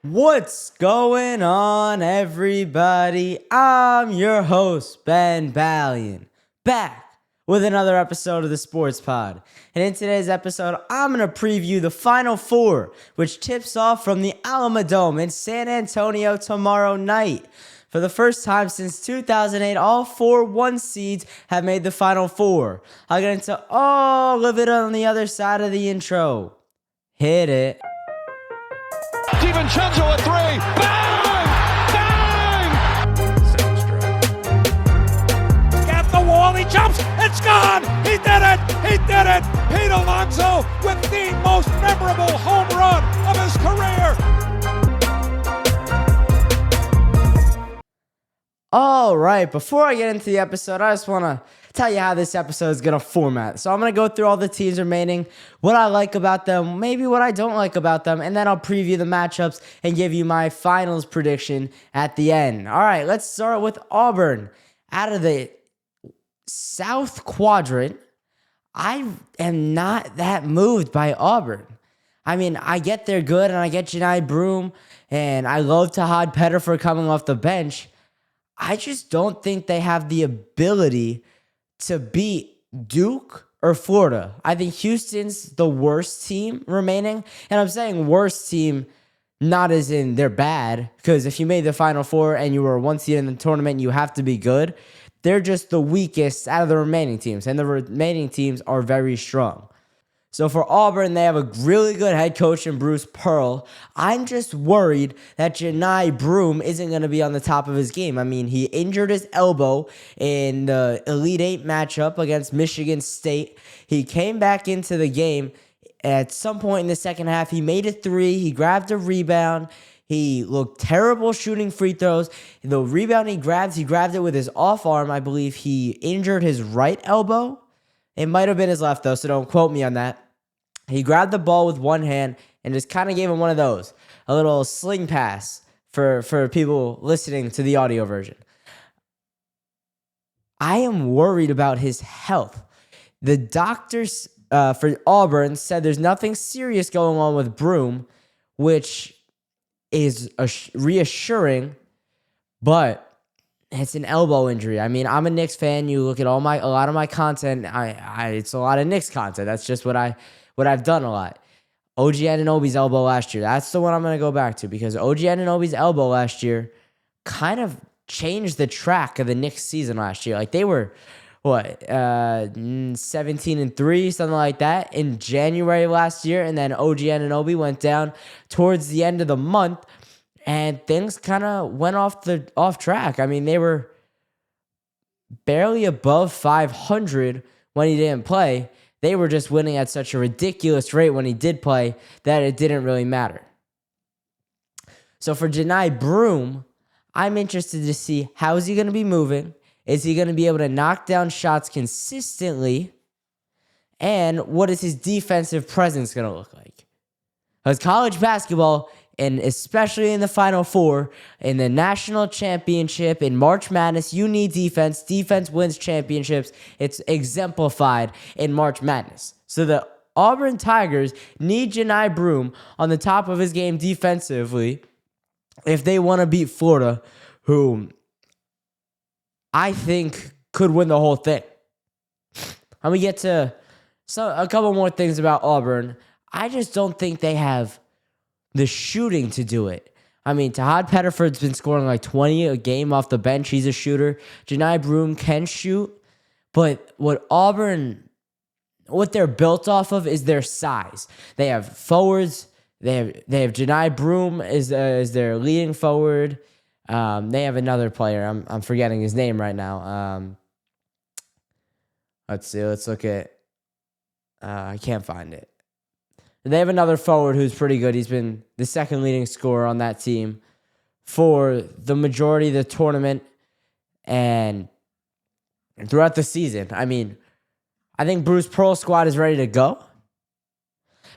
What's going on, everybody? I'm your host, Ben Ballion, back with another episode of the Sports Pod. And in today's episode, I'm going to preview the Final Four, which tips off from the Alamodome in San Antonio tomorrow night. For the first time since 2008, all four 1 seeds have made the Final Four. I'll get into all of it on the other side of the intro. Hit it. DiVincenzo a three. Bang! Bang! At the wall, he jumps. It's gone. He did it. He did it. Pete Alonso with the most memorable home run of his career. All right, before I get into the episode, I just want to tell you how this episode is going to format. So I'm going to go through all the teams remaining, what I like about them, maybe what I don't like about them, and then I'll preview the matchups and give you my finals prediction at the end. All right, let's start with Auburn. Out of the South Quadrant, I am not that moved by Auburn. I mean, I get they're good, and I get Johni Broome, and I love Tahad Pettiford coming off the bench. I just don't think they have the ability to beat Duke or Florida. I think Houston's the worst team remaining. And I'm saying worst team not as in they're bad, because if you made the Final Four and you were 1 seed in the tournament, you have to be good. They're just the weakest out of the remaining teams, and the remaining teams are very strong. So for Auburn, they have a really good head coach in Bruce Pearl. I'm just worried that Johni Broome isn't going to be on the top of his game. I mean, he injured his elbow in the Elite Eight matchup against Michigan State. He came back into the game at some point in the second half. He made a three. He grabbed a rebound. He looked terrible shooting free throws. The rebound he grabbed it with his off arm. I believe he injured his right elbow. It might have been his left, though, so don't quote me on that. He grabbed the ball with one hand and just kind of gave him one of those, a little sling pass for people listening to the audio version. I am worried about his health. The doctors for Auburn said there's nothing serious going on with Broome, which is reassuring, but it's an elbow injury. I mean, I'm a Knicks fan. You look at a lot of my content. It's a lot of Knicks content. That's just what I've done a lot. OG Anunoby's elbow last year. That's the one I'm going to go back to, because OG Anunoby's elbow last year kind of changed the track of the Knicks season last year. Like, they were 17-3, something like that in January last year, and then OG Anunoby went down towards the end of the month. And things kind of went off track. I mean, they were barely above 500 when he didn't play. They were just winning at such a ridiculous rate when he did play that it didn't really matter. So for Johni Broome, I'm interested to see how is he going to be moving. Is he going to be able to knock down shots consistently? And what is his defensive presence going to look like? Because college basketball, and especially in the Final Four, in the national championship, in March Madness, you need defense. Defense wins championships. It's exemplified in March Madness. So the Auburn Tigers need Johni Broome on the top of his game defensively if they want to beat Florida, who I think could win the whole thing. I'm going to get to a couple more things about Auburn. I just don't think they have the shooting to do it. I mean, Tahad Pettiford's been scoring like 20 a game off the bench. He's a shooter. Johni Broome can shoot. But what they're built off of is their size. They have forwards. They have Johni Broome is their leading forward. They have another player. I'm forgetting his name right now. Let's see. Let's look at. I can't find it. They have another forward who's pretty good. He's been the second leading scorer on that team for the majority of the tournament and throughout the season. I mean, I think Bruce Pearl's squad is ready to go,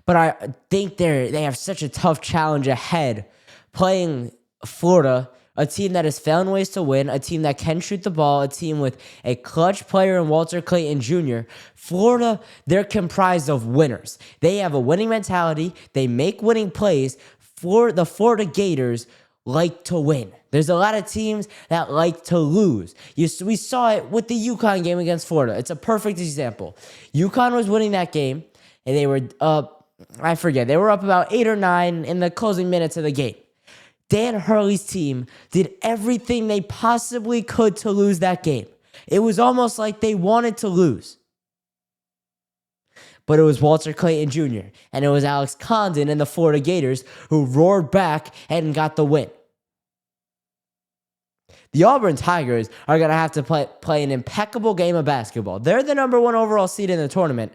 but I think they have such a tough challenge ahead playing Florida, a team that has found ways to win, a team that can shoot the ball, a team with a clutch player in Walter Clayton Jr. Florida, they're comprised of winners. They have a winning mentality. They make winning plays. the Florida Gators like to win. There's a lot of teams that like to lose. We saw it with the UConn game against Florida. It's a perfect example. UConn was winning that game, and they were up, I forget, they were up about 8 or 9 in the closing minutes of the game. Dan Hurley's team did everything they possibly could to lose that game. It was almost like they wanted to lose. But it was Walter Clayton Jr. and it was Alex Condon and the Florida Gators who roared back and got the win. The Auburn Tigers are going to have to play an impeccable game of basketball. They're the number 1 overall seed in the tournament.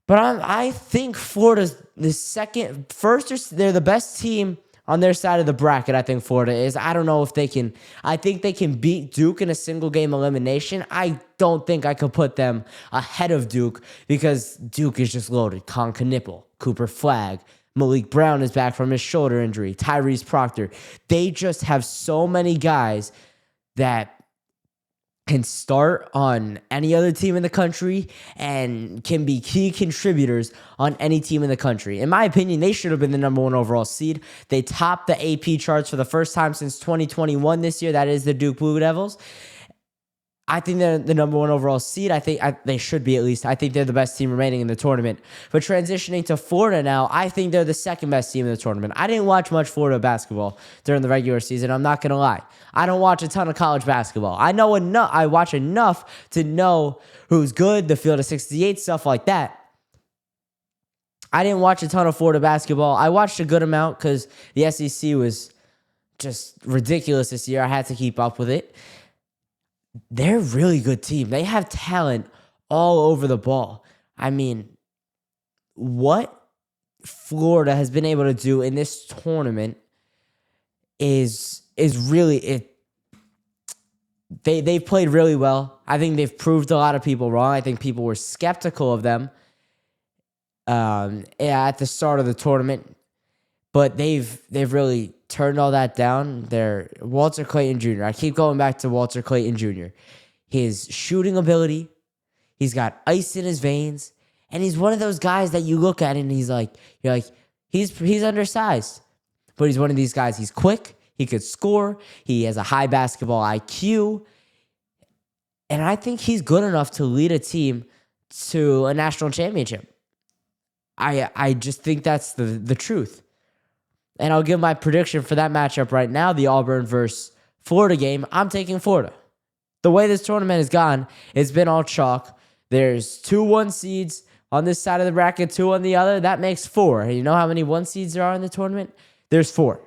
But I think Florida's they're the best team on their side of the bracket. I think Florida is. I don't know if they can. I think they can beat Duke in a single game elimination. I don't think I could put them ahead of Duke because Duke is just loaded. Con Knipple, Cooper Flagg, Malik Brown is back from his shoulder injury, Tyrese Proctor. They just have so many guys that can start on any other team in the country and can be key contributors on any team in the country. In my opinion, they should have been the number 1 overall seed. They topped the AP charts for the first time since 2021 this year. That is the Duke Blue Devils. I think they're the number 1 overall seed. I think they should be, at least. I think they're the best team remaining in the tournament. But transitioning to Florida now, I think they're the second best team in the tournament. I didn't watch much Florida basketball during the regular season. I'm not going to lie. I don't watch a ton of college basketball. I know enough. I watch enough to know who's good, the Field of 68, stuff like that. I didn't watch a ton of Florida basketball. I watched a good amount because the SEC was just ridiculous this year. I had to keep up with it. They're a really good team. They have talent all over the ball. I mean, what Florida has been able to do in this tournament is really it. They've played really well. I think they've proved a lot of people wrong. I think people were skeptical of them at the start of the tournament, but they've really turned all that down. They're Walter Clayton Jr. I keep going back to Walter Clayton Jr. His shooting ability, he's got ice in his veins, and he's one of those guys that you look at and he's like, he's undersized, but he's one of these guys. He's quick, he could score, he has a high basketball IQ, and I think he's good enough to lead a team to a national championship. I just think that's the truth. And I'll give my prediction for that matchup right now, the Auburn versus Florida game. I'm taking Florida. The way this tournament has gone, it's been all chalk. There's 2 1 seeds on this side of the bracket, 2 on the other. That makes 4. You know how many 1 seeds there are in the tournament? There's 4.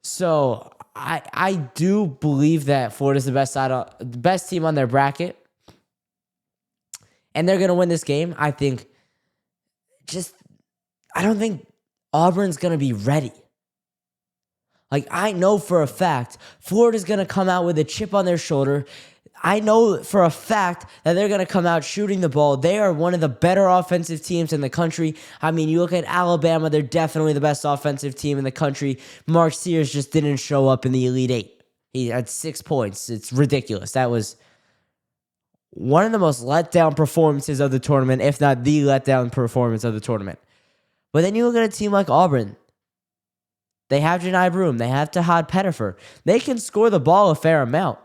So I do believe that Florida's the best team on their bracket. And they're going to win this game. I don't think Auburn's going to be ready. Like, I know for a fact Florida's going to come out with a chip on their shoulder. I know for a fact that they're going to come out shooting the ball. They are one of the better offensive teams in the country. I mean, you look at Alabama, they're definitely the best offensive team in the country. Mark Sears just didn't show up in the Elite Eight. He had 6 points. It's ridiculous. That was one of the most letdown performances of the tournament, if not the letdown performance of the tournament. But then you look at a team like Auburn. They have Janai Broome. They have Tahad Pettifer. They can score the ball a fair amount.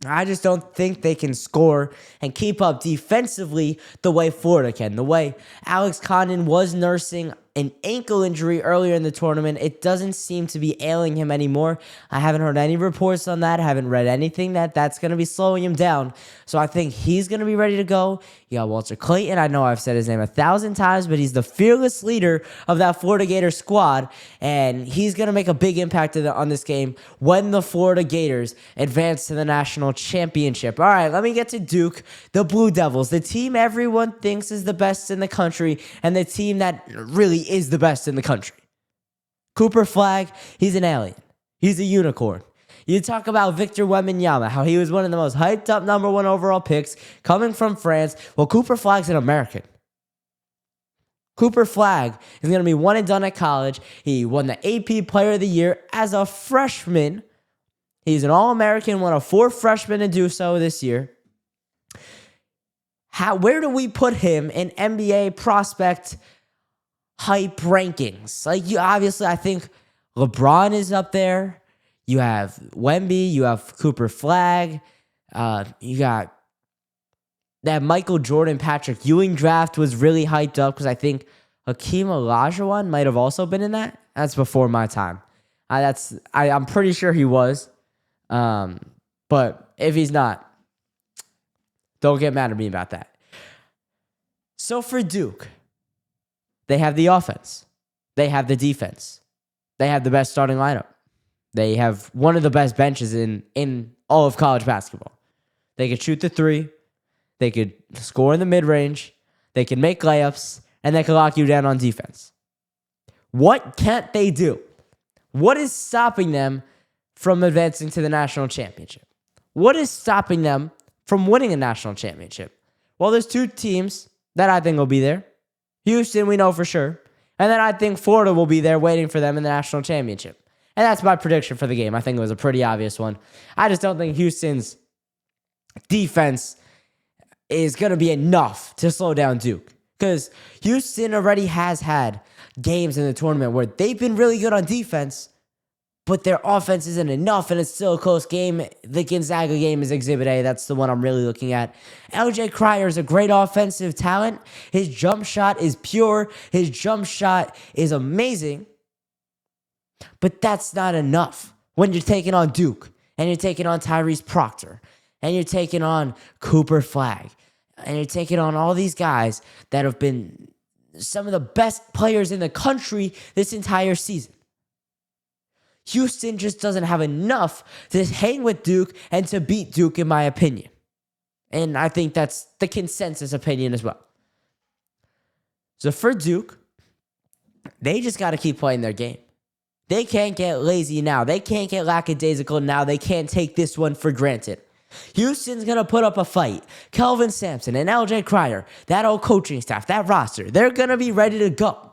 I just don't think they can score and keep up defensively the way Florida can. The way Alex Condon was nursing an ankle injury earlier in the tournament. It doesn't seem to be ailing him anymore. I haven't heard any reports on that. I haven't read anything that's going to be slowing him down. So I think he's going to be ready to go. You got Walter Clayton. I know I've said his name 1,000 times, but he's the fearless leader of that Florida Gator squad, and he's going to make a big impact on this game when the Florida Gators advance to the national championship. All right, let me get to Duke, the Blue Devils, the team everyone thinks is the best in the country, and the team that really is the best in the country. Cooper Flagg, he's an alien. He's a unicorn. You talk about Victor Wembanyama, how he was one of the most hyped up number 1 overall picks coming from France. Well, Cooper Flagg's an American. Cooper Flagg is going to be one and done at college. He won the AP Player of the Year as a freshman. He's an All-American, one of 4 freshmen to do so this year. Where do we put him in NBA prospect hype rankings? Like, obviously, I think LeBron is up there. You have Wemby. You have Cooper Flag. You got that Michael Jordan, Patrick Ewing draft was really hyped up because I think Hakeem Olajuwon might have also been in that. That's before my time. I'm pretty sure he was. But if he's not, don't get mad at me about that. So for Duke, they have the offense. They have the defense. They have the best starting lineup. They have one of the best benches in all of college basketball. They could shoot the three. They could score in the mid-range. They can make layups. And they can lock you down on defense. What can't they do? What is stopping them from advancing to the national championship? What is stopping them from winning a national championship? Well, there's two teams that I think will be there. Houston, we know for sure. And then I think Florida will be there waiting for them in the national championship. And that's my prediction for the game. I think it was a pretty obvious one. I just don't think Houston's defense is going to be enough to slow down Duke. Because Houston already has had games in the tournament where they've been really good on defense, but their offense isn't enough, and it's still a close game. The Gonzaga game is Exhibit A. That's the one I'm really looking at. LJ Cryer is a great offensive talent. His jump shot is pure. His jump shot is amazing. But that's not enough when you're taking on Duke, and you're taking on Tyrese Proctor, and you're taking on Cooper Flag, and you're taking on all these guys that have been some of the best players in the country this entire season. Houston just doesn't have enough to hang with Duke and to beat Duke, in my opinion. And I think that's the consensus opinion as well. So for Duke, they just got to keep playing their game. They can't get lazy now. They can't get lackadaisical now. They can't take this one for granted. Houston's going to put up a fight. Kelvin Sampson and LJ Cryer, that old coaching staff, that roster, they're going to be ready to go.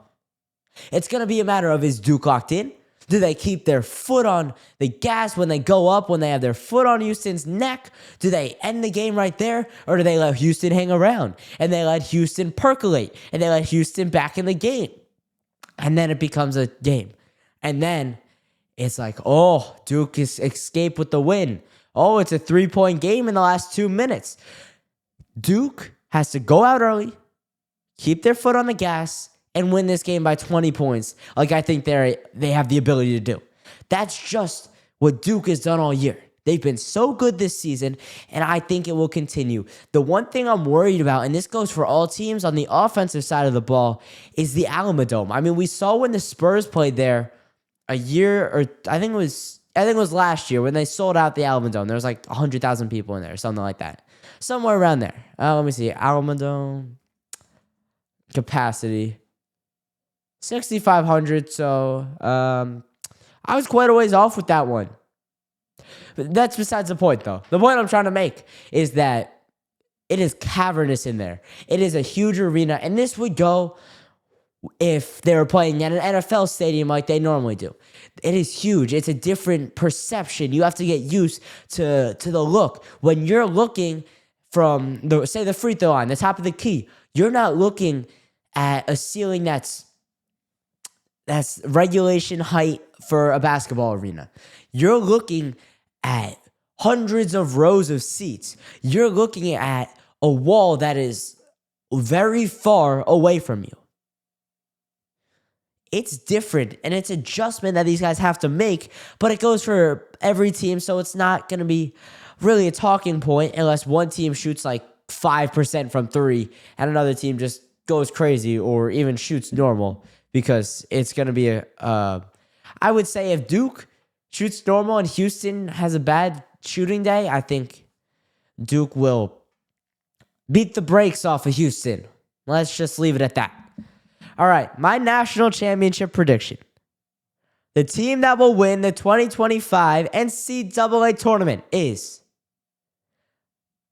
It's going to be a matter of, is Duke locked in? Do they keep their foot on the gas when they go up, when they have their foot on Houston's neck? Do they end the game right there? Or do they let Houston hang around? And they let Houston percolate? And they let Houston back in the game? And then it becomes a game. And then it's like, oh, Duke has escaped with the win. Oh, it's a 3-point game in the last 2 minutes. Duke has to go out early, keep their foot on the gas, and win this game by 20 points, like I think they have the ability to do. That's just what Duke has done all year. They've been so good this season, and I think it will continue. The one thing I'm worried about, and this goes for all teams on the offensive side of the ball, is the Alamodome. I mean, we saw when the Spurs played there a year, or I think it was last year when they sold out the Alamodome. There was like 100,000 people in there, or something like that. Somewhere around there. Let me see. Alamodome capacity. 6,500, so I was quite a ways off with that one. But that's besides the point, though. The point I'm trying to make is that it is cavernous in there. It is a huge arena, and this would go if they were playing at an NFL stadium like they normally do. It is huge. It's a different perception. You have to get used to the look. When you're looking from, the free throw line, the top of the key, you're not looking at a ceiling that's regulation height for a basketball arena. You're looking at hundreds of rows of seats. You're looking at a wall that is very far away from you. It's different, and it's adjustment that these guys have to make, but it goes for every team, so it's not going to be really a talking point unless one team shoots like 5% from three and another team just goes crazy or even shoots normal, because it's going to be I would say if Duke shoots normal and Houston has a bad shooting day, I think Duke will beat the brakes off of Houston. Let's just leave it at that. All right, my national championship prediction. The team that will win the 2025 NCAA tournament is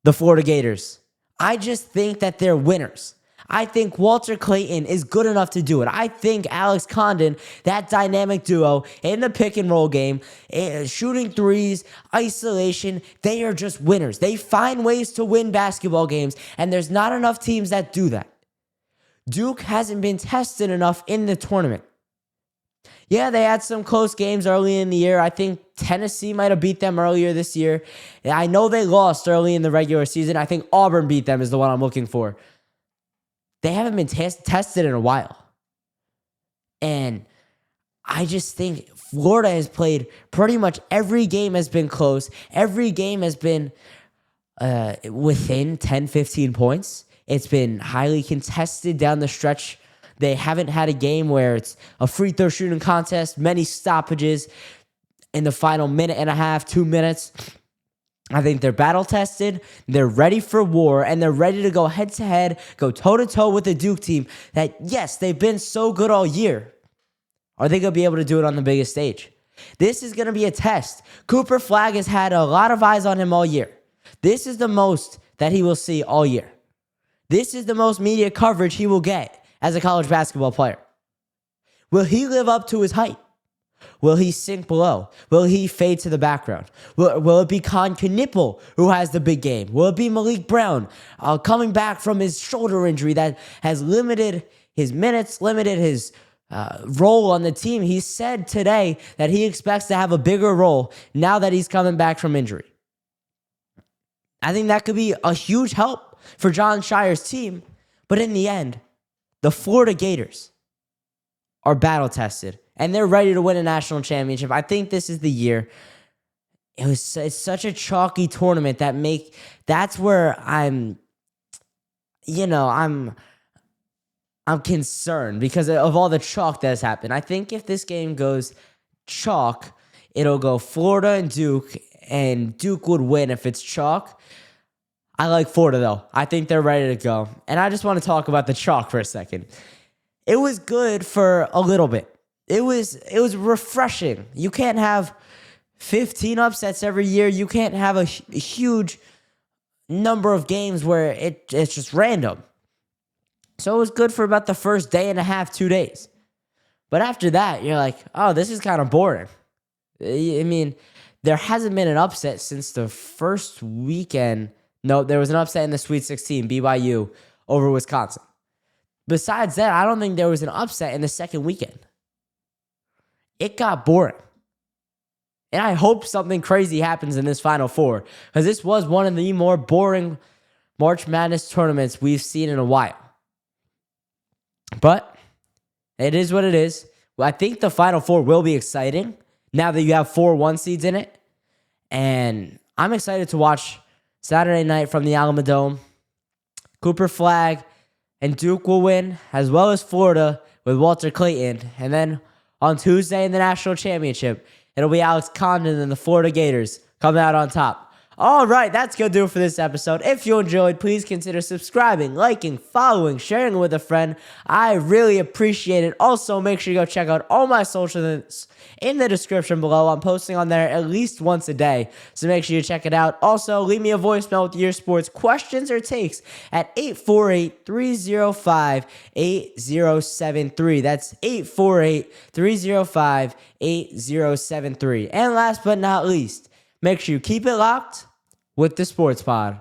the Florida Gators. I just think that they're winners. I think Walter Clayton is good enough to do it. I think Alex Condon, that dynamic duo in the pick and roll game, shooting threes, isolation, they are just winners. They find ways to win basketball games, and there's not enough teams that do that. Duke hasn't been tested enough in the tournament. Yeah, they had some close games early in the year. I think Tennessee might have beat them earlier this year. I know they lost early in the regular season. I think Auburn beat them is the one I'm looking for. They haven't been tested in a while. And I just think Florida has played pretty much every game has been close. Every game has been within 10, 15 points. It's been highly contested down the stretch. They haven't had a game where it's a free throw shooting contest, many stoppages in the final minute and a half, 2 minutes. I think they're battle tested, they're ready for war, and they're ready to go head to head, go toe to toe with the Duke team that, yes, they've been so good all year. Are they going to be able to do it on the biggest stage? This is going to be a test. Cooper Flagg has had a lot of eyes on him all year. This is the most that he will see all year. This is the most media coverage he will get as a college basketball player. Will he live up to his hype? Will he sink below? Will he fade to the background? Will it be Con Knipple who has the big game? Will it be Malik Brown coming back from his shoulder injury that has limited his minutes, limited his role on the team? He said today that he expects to have a bigger role now that he's coming back from injury. I think that could be a huge help for Jon Scheyer's team. But in the end, the Florida Gators are battle tested, and they're ready to win a national championship. I think this is the year. It's such a chalky tournament that's where I'm concerned because of all the chalk that has happened. I think if this game goes chalk, it'll go Florida and Duke would win if it's chalk. I like Florida, though. I think they're ready to go. And I just want to talk about the chalk for a second. It was good for a little bit. It was refreshing. You can't have 15 upsets every year. You can't have a huge number of games where it's just random. So it was good for about the first day and a half, 2 days. But after that, you're like, oh, this is kind of boring. I mean, there hasn't been an upset since the first weekend. No, there was an upset in the Sweet 16, BYU over Wisconsin. Besides that, I don't think there was an upset in the second weekend. It got boring. And I hope something crazy happens in this Final Four, because this was one of the more boring March Madness tournaments we've seen in a while. But it is what it is. Well, I think the Final Four will be exciting now that you have 4 1 seeds in it. And I'm excited to watch Saturday night from the Alamodome. Cooper Flagg and Duke will win, as well as Florida with Walter Clayton. And then on Tuesday in the national championship, it'll be Alex Condon and the Florida Gators coming out on top. All right, that's going to do it for this episode. If you enjoyed, please consider subscribing, liking, following, sharing with a friend. I really appreciate it. Also, make sure you go check out all my socials in the description below. I'm posting on there at least once a day, so make sure you check it out. Also, leave me a voicemail with your sports questions or takes at 848-305-8073. That's 848-305-8073. And last but not least, make sure you keep it locked with the Sports Pod.